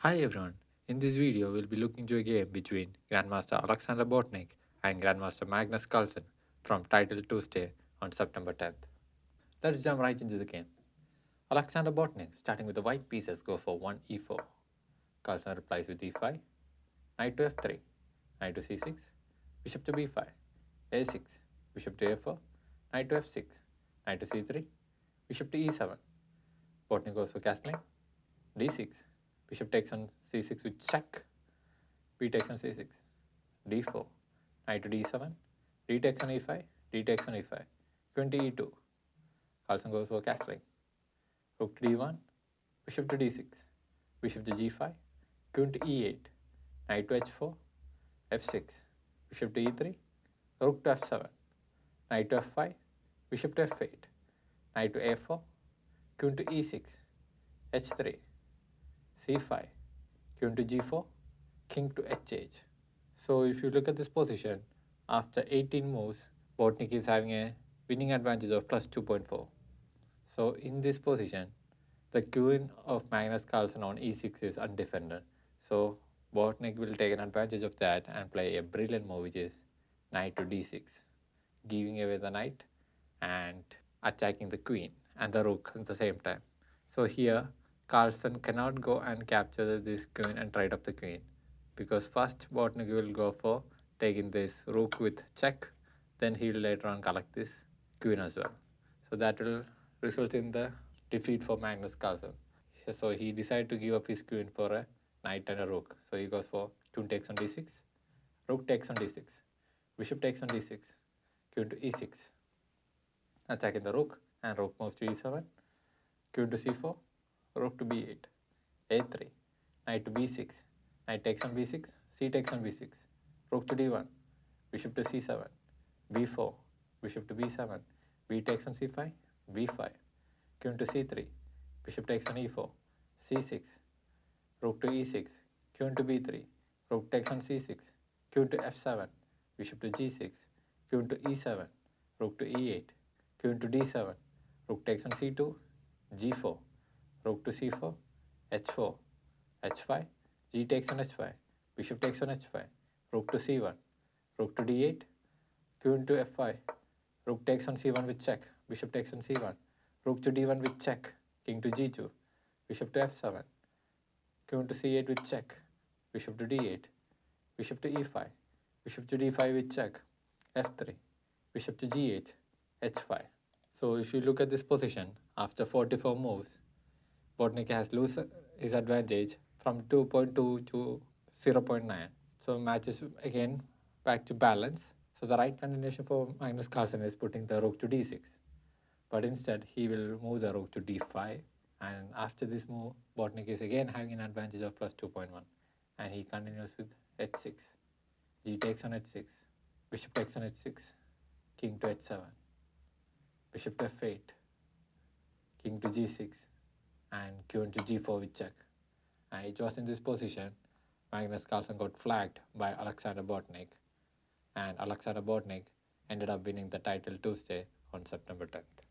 Hi everyone, in this video we'll be looking to a game between Grandmaster Alexander Bortnyk and Grandmaster Magnus Carlsen from Title Tuesday on September 10th. Let's jump right into the game. Alexander Bortnyk, starting with the white pieces, goes for 1 e4. Carlsen replies with e5, knight to f3, knight to c6, bishop to b5, a6, bishop to a4, knight to f6, knight to c3, bishop to e7. Bortnyk goes for castling, d6, bishop takes on c6 with check, b takes on c6, d4, knight to d7, d takes on e5, d takes on e5, queen to e2. Carlsen goes for castling, rook to d1, bishop to d6, bishop to g5, queen to e8, knight to h4, f6, bishop to e3, rook to f7, knight to f5, bishop to f8, knight to a4, queen to e6, h3, c5, queen to g4, king to h8. So if you look at this position, after 18 moves, Bortnyk is having a winning advantage of plus 2.4. So in this position, the queen of Magnus Carlsen on e6 is undefended. So Bortnyk will take an advantage of that and play a brilliant move, which is knight to d6, giving away the knight and attacking the queen and the rook at the same time. So here, Carlsen cannot go and capture this queen and trade up the queen, because first Bortnyk will go for taking this rook with check, then he will later on collect this queen as well. So that will result in the defeat for Magnus Carlsen. So he decided to give up his queen for a knight and a rook. So he goes for queen takes on d6, rook takes on d6, bishop takes on d6, queen to e6, attacking the rook, and rook moves to e7, queen to c4, rook to b8, a3, knight to b6, knight takes on b6, c takes on b6, rook to d1, bishop to c7, b4, bishop to b7, b takes on c5, b5, queen to c3, bishop takes on e4, c6, rook to e6, queen to b3, rook takes on c6, queen to f7, bishop to g6, queen to e7, rook to e8, queen to d7, rook takes on c2, g4, rook to c4, h4, h5, g takes on h5, bishop takes on h5, rook to c1, rook to d8, queen to f5, rook takes on c1 with check, bishop takes on c1, rook to d1 with check, king to g2, bishop to f7, queen to c8 with check, bishop to d8, bishop to e5, bishop to d5 with check, f3, bishop to g8, h5. So if you look at this position, after 44 moves, Bortnyk has lost his advantage from 2.2 to 0.9. So match is again back to balance. So the right continuation for Magnus Carlsen is putting the rook to d6. But instead, he will move the rook to d5. And after this move, Bortnyk is again having an advantage of plus 2.1. And he continues with h6. G takes on h6. Bishop takes on h6. King to h7. Bishop to f8. King to g6. And queen to g4 with check. And it was in this position Magnus Carlsen got flagged by Alexander Bortnyk, and Alexander Bortnyk ended up winning the title Tuesday on September 10th.